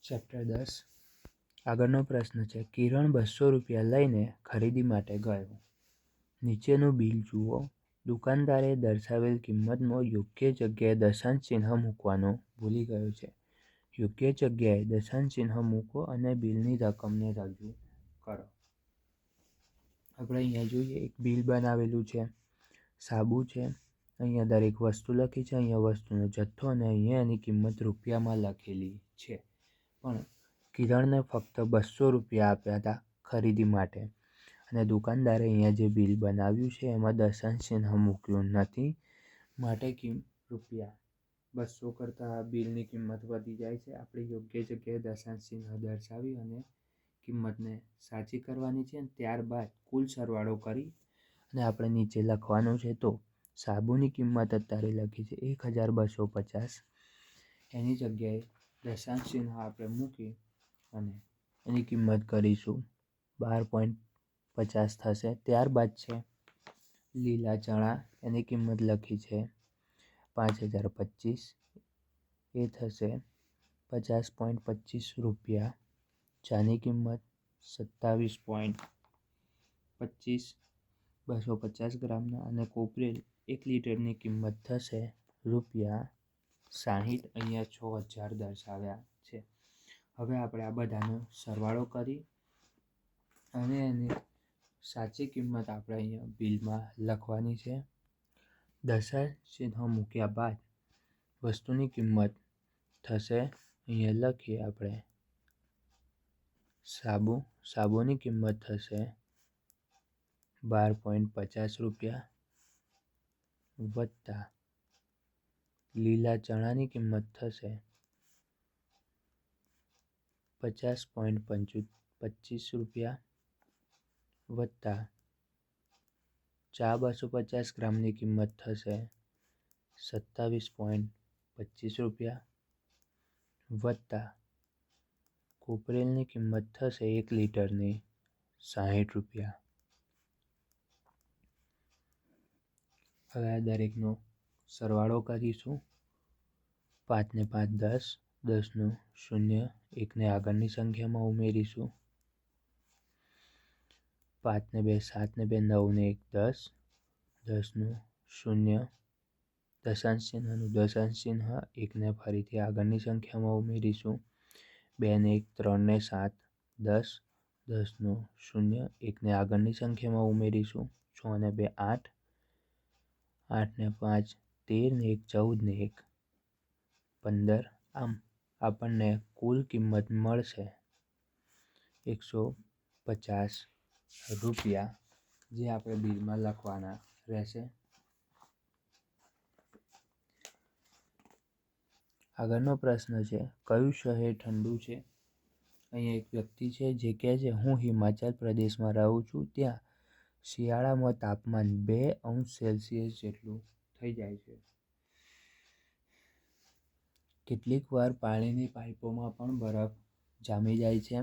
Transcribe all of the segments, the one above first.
Chapter 10 આગળનો પ્રશ્ન છે. કિરણ 200 રૂપિયા લઈને ખરીદી માટે ગયો. નીચેનું બિલ જુઓ. દુકાનદારે દર્શાવેલ કિંમતનો યોગ્ય જગ્યાએ દશાંશ ચિહ્ન મૂકવાનું ભૂલી ગયો છે. યોગ્ય જગ્યાએ દશાંશ ચિહ્ન મૂકો અને બિલની રકમને રજૂ કરો. આપણે અહીંયા જોઈએ એક બિલ બનાવેલું છે. સાબુ છે, અહીંયા દરેક વસ્તુ લખી છે, અહીંયા વસ્તુનો જથ્થો અને અહીંયા એની કિંમત રૂપિયામાં લખેલી છે. પણ કિરણને ફક્ત 200 રૂપિયા આપ્યા હતા ખરીદી માટે અને દુકાનદારે અહીંયા જે બિલ બનાવ્યું છે એમાં દશાંશ ચિહ્ન મૂક્યું નથી, માટે રૂપિયા 200 કરતાં બિલની કિંમત વધી જાય છે. આપણે યોગ્ય જગ્યાએ દશાંશ ચિહ્ન દર્શાવી અને કિંમતને સાચી કરવાની છે અને ત્યારબાદ કુલ સરવાળો કરી અને આપણે નીચે લખવાનું છે. તો સાબુની કિંમત અત્યારે લખી છે 1250, એની જગ્યાએ દશાંશ ચિહ્ન આપણે મૂકી અને એની કિંમત કરીશું 12.50 થશે. ત્યારબાદ છે લીલા ચણા, એની કિંમત લખી છે 5025, એ થશે 50.25 રૂપિયા. ચાની કિંમત 27.25 250 ગ્રામના અને કોપરેલ 1 લીટરની કિંમત થશે રૂપિયા 60. અહીંયા 6000 દર્શાવ્યા છે. હવે આપણે આ બધાનો સરવાળો કરી અને એની સાચી કિંમત આપણે અહીંયા બિલમાં લખવાની છે. દશાંશ ચિહ્ન મૂક્યા બાદ વસ્તુની કિંમત થશે, અહીંયા લખીએ આપણે સાબુની કિંમત થશે 12.50 રૂપિયા વત્તા લીલા ચણાની કિંમત થશે 50.25 રૂપિયા વત્તા ચા 250 ગ્રામની કિંમત થશે 27.25 રૂપિયા વત્તા કોપરેલની કિંમત થશે 1 લીટરની 60 રૂપિયા. હવે આ દરેકનો સરવાળો કરીશું. 5 ને 5 10, 10 નું 0, 1ને આગળની સંખ્યામાં ઉમેરીશું. 5 ને 2 7 ને 2 9 ને 1 10, 10 નું 0, દશાંશ ચિહ્નનું દશાંશ ચિહ્ન, 1ને ફરીથી આગળની સંખ્યામાં ઉમેરીશું. 2 ને 1 3 ને 7 10, 10 નું 0, 1ને આગળની સંખ્યામાં ઉમેરીશું. 6 ને 2 8, 8 ને 5 13 ને 1 14 ને 1 15. આમ આપણને કુલ કિંમત મળશે 150 રૂપિયા, જે આપણે બિલમાં લખવાના રહેશે. આગળનો પ્રશ્ન છે. કયું શહેર ઠંડુ છે? અહીંયા એક વ્યક્તિ છે જે કહે છે હું હિમાચલ પ્રદેશમાં રહું છું, ત્યાં શિયાળામાં તાપમાન 2°C જેટલું થઈ જાય છે. કેટલીક વાર પાણીની પાઇપોમાં પણ બરફ જામી જાય છે.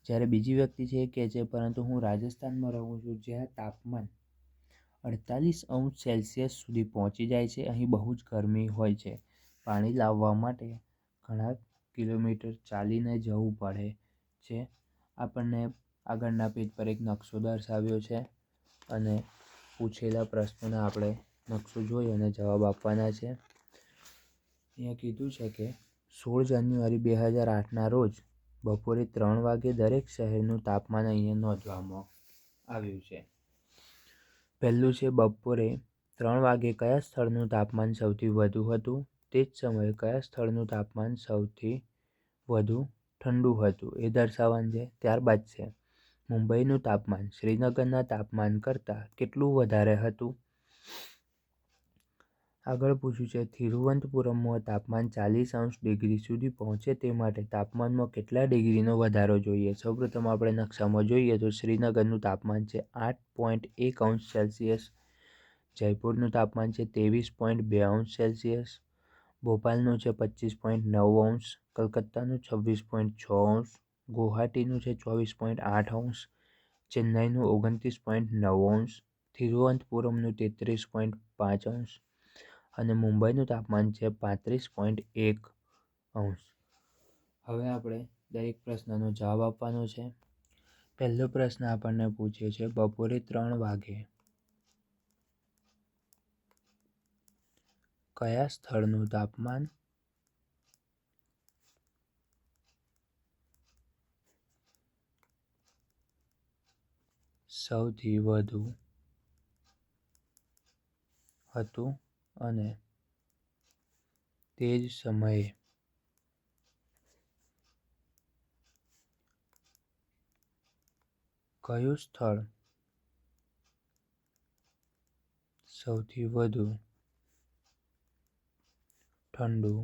જ્યારે બીજી વ્યક્તિ છે એ કહે છે પરંતુ હું રાજસ્થાનમાં રહું છું, જ્યાં તાપમાન 48°C સુધી પહોંચી જાય છે. અહીં બહુ જ ગરમી હોય છે. પાણી લાવવા માટે ઘણા કિલોમીટર ચાલીને જવું પડે છે. આપણને આગળના પેજ પર એક નકશો દર્શાવ્યો છે અને પૂછેલા પ્રશ્નોના આપણે નકશો જોઈ અને જવાબ આપવાના છે. અહીંયા કીધું છે કે 16 જાન્યુઆરી 2008ના રોજ બપોરે 3 વાગે દરેક શહેરનું તાપમાન અહીંયા નોંધવામાં આવ્યું છે. પહેલું છે બપોરે 3 વાગે કયા સ્થળનું તાપમાન સૌથી વધુ હતું? તે જ સમયે કયા સ્થળનું તાપમાન સૌથી વધુ ઠંડુ હતું એ દર્શાવવાનું છે. ત્યારબાદ છે મુંબઈનું તાપમાન શ્રીનગરના તાપમાન કરતાં કેટલું વધારે હતું? આગળ પૂછ્યું છે તિરુવનંતપુરમમાં તાપમાન 40° સુધી પહોંચે તે માટે તાપમાનમાં કેટલા ડિગ્રીનો વધારો જોઈએ? સૌપ્રથમ આપણે નકશામાં જોઈએ તો શ્રીનગરનું તાપમાન છે 8.1°C, જયપુરનું તાપમાન છે 23.2°C, ભોપાલનું છે 25.9°, કલકત્તાનું 26.6°, ગુવાહાટીનું છે 24.8°, ચેન્નઈનું 29.9°, તિરુવનંતપુરમનું 33.5° અને મુંબઈનું તાપમાન છે 35.1°. હવે આપણે દરેક પ્રશ્નનો જવાબ આપવાનો છે. પહેલો પ્રશ્ન આપણને પૂછે છે બપોરે 3 વાગે કયા સ્થળનું તાપમાન સૌથી વધુ હતું અને તે જ સમયે કયું સ્થળ સૌથી વધુ ઠંડુ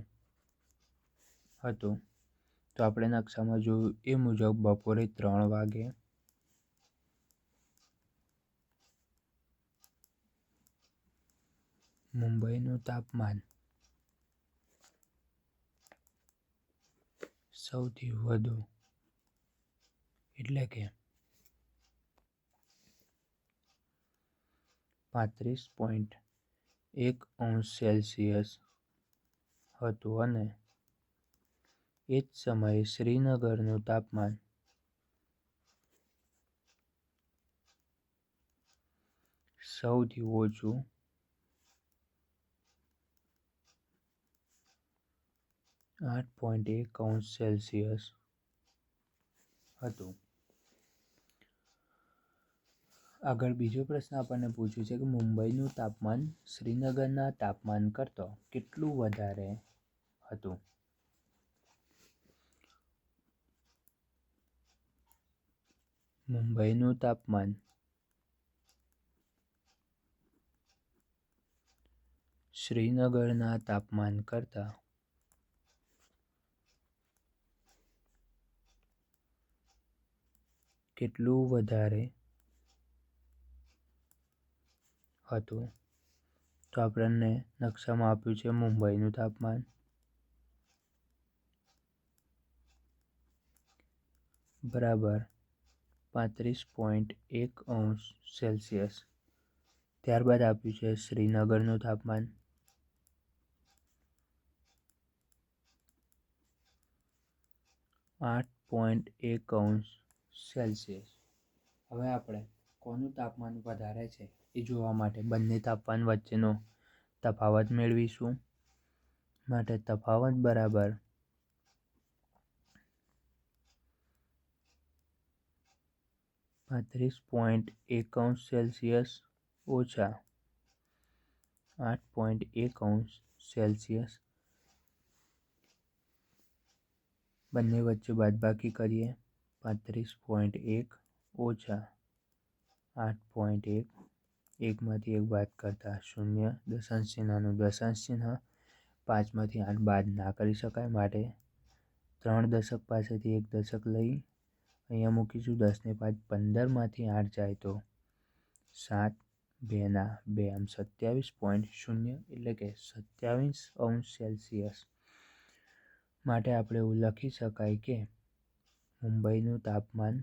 હતું. તો આપણે નકશામાં જોયું એ મુજબ બપોરે 3 વાગે મુંબઈનું તાપમાન સૌથી વધુ એટલે કે 35.1°C હતું અને એ જ સમયે શ્રીનગરનું તાપમાન સૌથી ઓછું 8.1°C હતું. આગળ બીજો પ્રશ્ન આપણને પૂછ્યું છે કે મુંબઈનું તાપમાન શ્રીનગરના તાપમાન કરતાં કેટલું વધારે હતું. મુંબઈનું તાપમાન શ્રીનગરના તાપમાન કરતાં કેટલું વધારે હતું. તો આપણને નકશામાં આપ્યું છે મુંબઈનું તાપમાન બરાબર 35.1°C. ત્યારબાદ આપ્યું છે શ્રીનગરનું તાપમાન 8.1°C. હવે આપણે કોનું તાપમાન વધારે છે એ જોવા માટે બંને તાપમાન વચ્ચેનો તફાવત મેળવીશું. માટે તફાવત બરાબર 35.1°C ઓછા 8.1°C. બંને વચ્ચે બાદબાકી કરીએ. 35.1 ઓછા 8.1, એકમાંથી એક બાદ કરતાં 0, દશાંશ ચિહ્નનું દશાંશ ચિહ્ન, 5માંથી 8 બાદ ના કરી શકાય માટે 3 દશક પાસેથી 1 દશક લઈ અહીંયા મૂકીશું. 10 ને 5 15માંથી 8 જાય તો 7, 2 ના 2 આમ 27.0 એટલે કે 27°C. માટે આપણે એવું લખી શકાય કે મુંબઈનું તાપમાન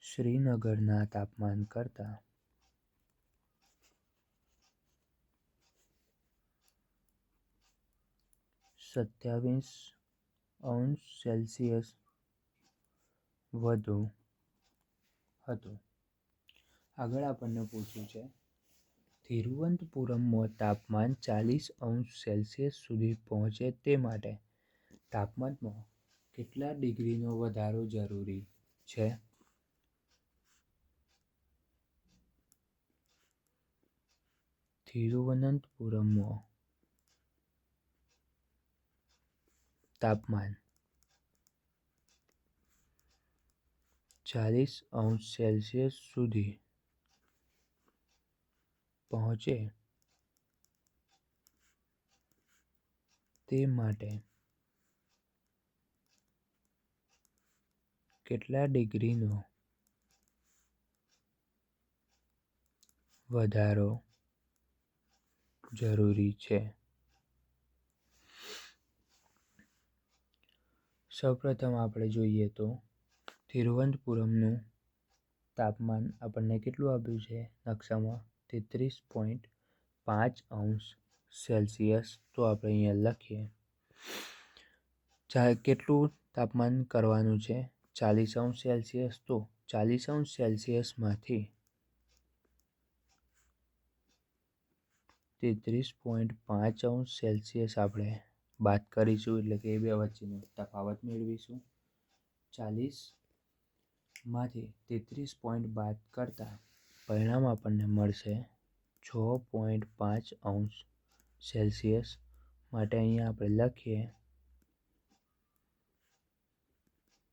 શ્રીનગરના તાપમાન કરતાં 27°C વધુ હતું. આગળ આપણને પૂછ્યું છે તિરુવનંતપુરમમાં તાપમાન 40°C સુધી પહોંચે તે માટે તાપમાનમાં કેટલા ડિગ્રીનો વધારો જરૂરી છે. તિરુવનંતપુરમમાં તાપમાન 40°C સુધી પહોંચે તે માટે કેટલા ડિગ્રીનો વધારો જરૂરી છે. સૌપ્રથમ આપણે જોઈએ તો તિરુવનંતપુરમનું તાપમાન આપણને કેટલું આપ્યું છે નકશામાં 33.5°C. તો આપણે અહીંયા લખીએ કેટલું તાપમાન કરવાનું છે 40°C. તો 40°C માંથી 33.5°C આપણે બાદ કરીશું, એટલે કે એ બે વચ્ચેનો તફાવત મેળવીશું. 40માંથી 33 બાદ કરતા પરિણામ આપણને મળશે 6.5°C. માટે અહીંયા આપણે લખીએ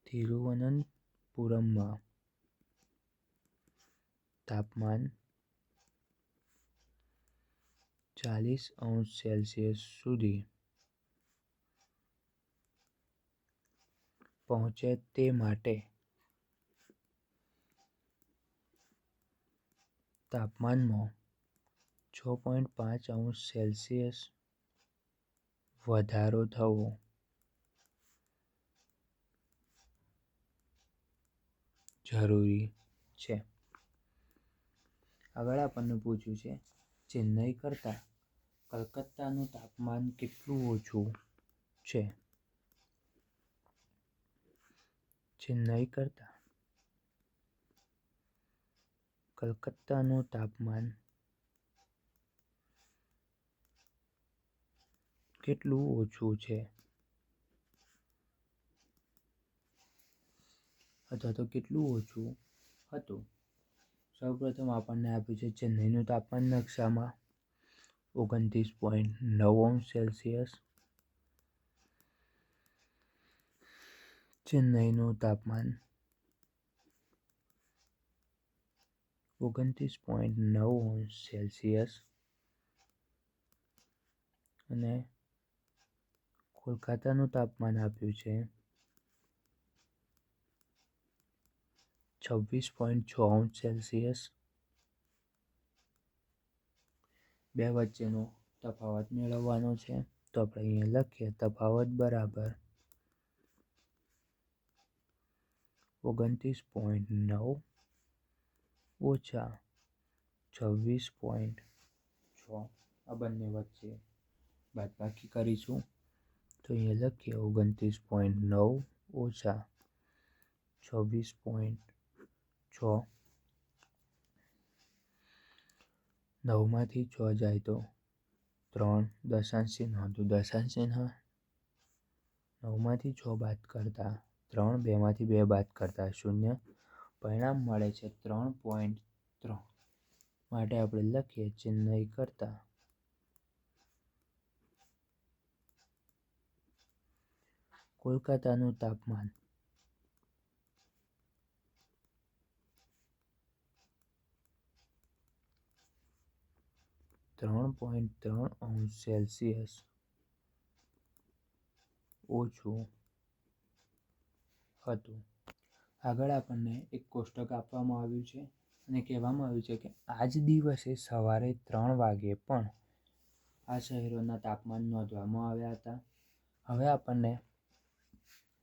તિરુવનંતપુરમમાં તાપમાન 40°C સુધી પહોંચે તે માટે તાપમાનમાં 6.5°C વધારો થવો જરૂરી છે. આગળ આપણને પૂછ્યું છે ચેન્નઈ કરતાં કલકત્તાનું તાપમાન કેટલું ઓછું છે. ચેન્નઈ કરતાં કલકત્તાનું તાપમાન કેટલું ઓછું છે અથવા તો કેટલું ઓછું હતું. સૌપ્રથમ આપણને આપ્યું છે ચેન્નઈનું તાપમાન નકશામાં 29.9°C. ચેન્નઈનું તાપમાન 29.9°C અને કોલકાતાનું તાપમાન આપ્યું છે 26.6°C. બે વચ્ચેનો તફાવત મેળવવાનો છે, તો આપણે અહીંયા લખીએ તફાવત બરાબર 29.9 ઓછા 26.6 આ બંને વચ્ચે બાદબાકી કરીશું. તો અહીંયા લખીએ 29.9 ઓછા 26.6. 9માંથી 6 જાય તો 3 દશાંશ ચિહ્ન, તો દશાંશ ચિહ્ન 9માંથી 6 બાદ કરતા 3, 2માંથી 2 બાદ કરતા 0, પરિણામ મળે છે 3.3. માટે આપણે લખીએ ચેન્નઈ કરતાં કોલકાતાનું તાપમાન 3.3°C ઓછું હતું. આગળ આપણને એક કોષ્ટક આપવામાં આવ્યું છે અને કહેવામાં આવ્યું છે કે આ જ દિવસે સવારે 3 વાગ્યે પણ આ શહેરોના તાપમાન નોંધવામાં આવ્યા હતા. હવે આપણને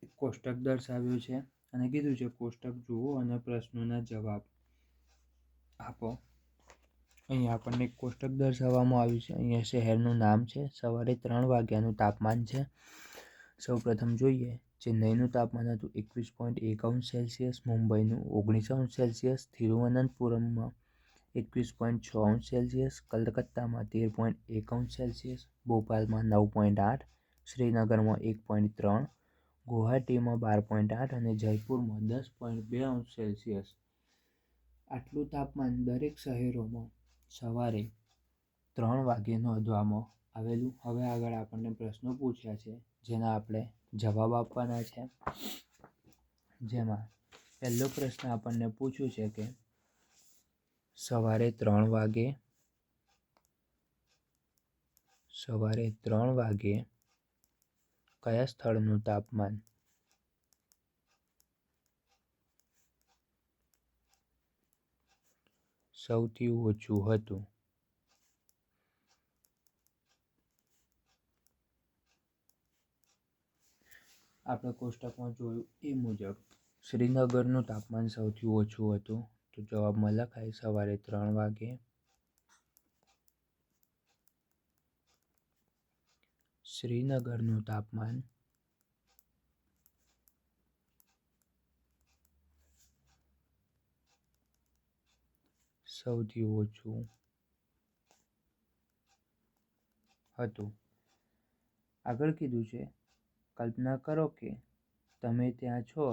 એક કોષ્ટક દર્શાવ્યું છે અને કીધું છે કોષ્ટક જુઓ અને પ્રશ્નોના જવાબ આપો. અહીંયા આપણને એક કોષ્ટક દર્શાવવામાં આવ્યું છે. અહીંયા શહેરનું નામ છે, સવારે 3 વાગ્યાનું તાપમાન છે. સૌપ્રથમ જોઈએ ચેન્નઈનું તાપમાન હતું 21.1°C, મુંબઈનું 19°C, તિરુવનંતપુરમમાં 21.6°C, કલકત્તામાં 13.1°C, ભોપાલમાં 9.8, શ્રીનગરમાં 1.3, ગુવાહાટીમાં 12.8 અને જયપુરમાં 10.2°C. આટલું તાપમાન દરેક શહેરોમાં સવારે 3 વાગ્યે નોંધવામાં આવેલું. હવે આગળ આપણને પ્રશ્નો પૂછ્યા છે જેના આપણે જવાબ આપવાના છે. જેમાં પહેલો પ્રશ્ન આપણને પૂછ્યું છે કે સવારે 3 વાગ્યે કયા સ્થળનું તાપમાન સૌથી ઓછું હતું. આપણે કોષ્ટકમાં જોયું એ મુજબ શ્રીનગરનું તાપમાન સૌથી ઓછું હતું. તો જવાબમાં લખાય સવારે 3 વાગ્યે. શ્રીનગરનું તાપમાન સૌથી ઓછું હતું. આગળ કીધું છે, કલ્પના કરો કે તમે ત્યાં છો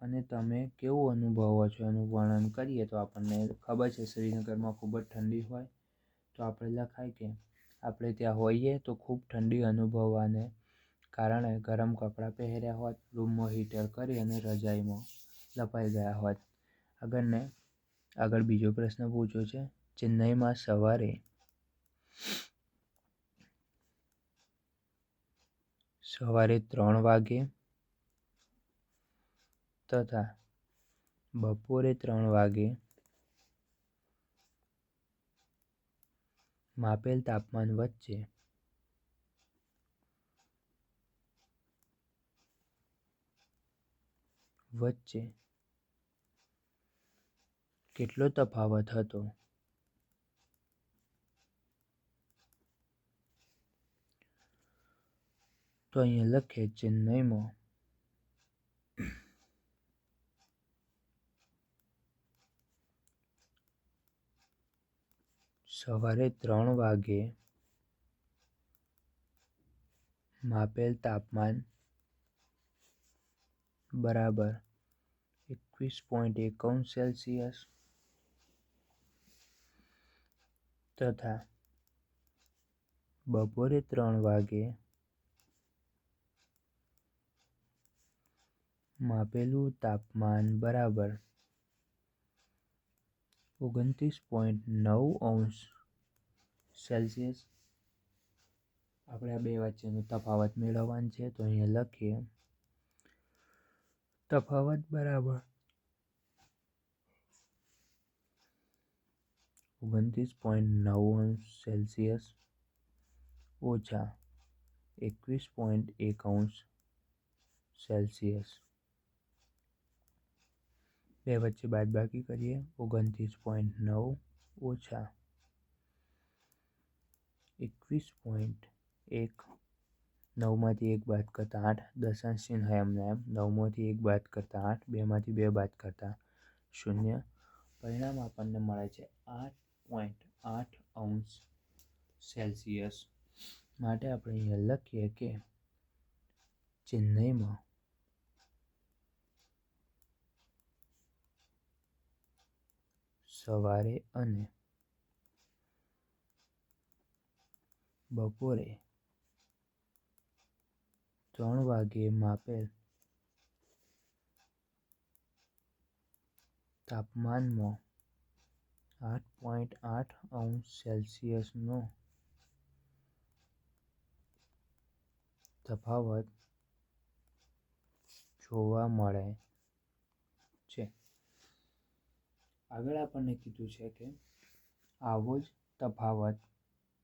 અને તમે કેવું અનુભવો છો એનું વર્ણન કરીએ તો આપણને ખબર છે શ્રીનગરમાં ખૂબ જ ઠંડી હોય, તો આપણે લખાય કે આપણે ત્યાં હોઈએ તો ખૂબ ઠંડી અનુભવવાને કારણે ગરમ કપડાં પહેર્યા હોત, રૂમમાં હીટર કરી અને રજાઈમાં લપાઈ ગયા હોત. આગળ બીજો પ્રશ્ન પૂછ્યો છે, ચેન્નઈમાં સવારે 3 વાગે તથા બપોરે 3 વાગે માપેલ તાપમાન વચ્ચે કેટલો તફાવત હતો? તો અહીંયા લખીએ ચેન્નઈમાં સવારે 3 વાગે માપેલ તાપમાન બરાબર 21.1 સેલ્સિયસ તથા બપોરે 3 વાગે માપેલું તાપમાન બરાબર 29.9 સેલ્સિયસ. આપણે આ બે વચ્ચેનો તફાવત મેળવવાનો છે, તો અહીંયા લખીએ તફાવત બરાબર 29.9 સેલ્સિયસ ઓછા 21.1 સેલ્સિયસ. બે વચ્ચે બાદબાકી કરીએ. 29.9 ઓછા 21.1, 9માંથી 1 બાદ કરતાં 8, દશાંશ ચિહ્ન એમને એમ, 9માંથી 1 બાદ કરતાં 8, 2માંથી 2 બાદ કરતાં 0. પરિણામ આપણને મળે છે 8.8 સેલ્સિયસ. માટે આપણે અહીંયા લખીએ કે ચેન્નઈમાં સવારે અને બપોરે 3 વાગે માપેલ તાપમાનમાં 8.8 સેલ્સિયસનો તફાવત જોવા મળે છે. આગળ આપણને કીધું છે કે આવો જ તફાવત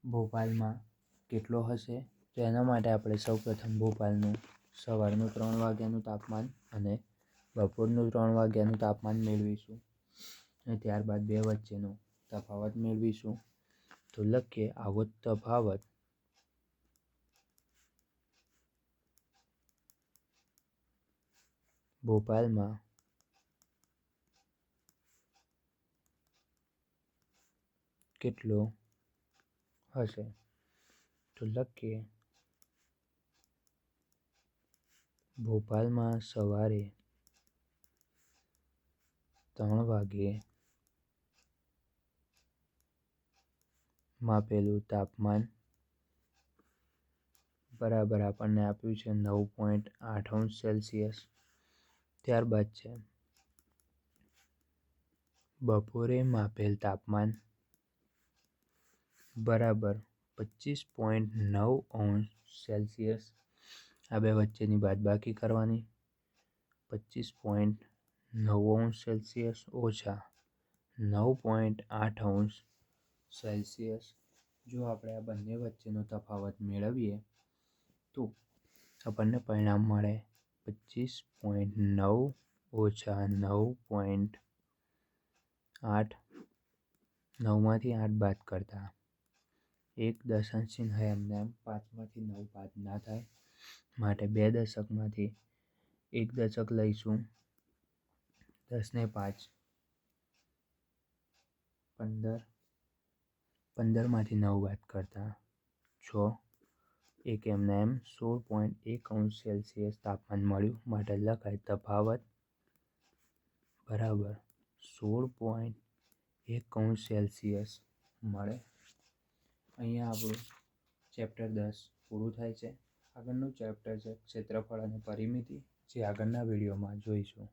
ભોપાલમાં કેટલો હશે? તો એના માટે આપણે સૌપ્રથમ ભોપાલનું સવારનું 3 વાગ્યાનું તાપમાન અને બપોરનું 3 વાગ્યાનું તાપમાન મેળવીશું અને ત્યારબાદ બે વચ્ચેનો તફાવત મેળવીશું. તો લખીએ આવો જ તફાવત ભોપાલમાં કેટલો હશે? તો લખીએ ભોપાલમાં સવારે 3 વાગે માપેલું તાપમાન બરાબર આપણને આપ્યું છે 9.8 સેલ્સિયસ. ત્યારબાદ છે બપોરે માપેલ તાપમાન બરાબર 25.9 સેલ્સિયસ. આ બે વચ્ચેની બાદબાકી કરવાની. 25.9 સેલ્સિયસ ઓછા 9.8 સેલ્સિયસ. જો આપણે આ બંને વચ્ચેનો તફાવત મેળવીએ તો આપણને પરિણામ મળે 25.9 ઓછા 9.8, 9માંથી 8 બાદ કરતાં એક દશાંશ ચિહ્ન એમને એમ 5માંથી 9 બાદ ના થાય, માટે 2 દશકમાંથી 1 દશક લઈશું. 10 ને 5 15, 15માંથી 9 બાદ કરતા 6, એક એમને એમ 16.1° તાપમાન મળ્યું, માટે લખાય તફાવત બરાબર 16.1° મળે. અહીંયા આપણું ચેપ્ટર 10 પૂરું થાય છે. આગળનું ચેપ્ટર છે ક્ષેત્રફળ અને પરિમિતિ, જે આગળના વિડીયોમાં જોઈશું.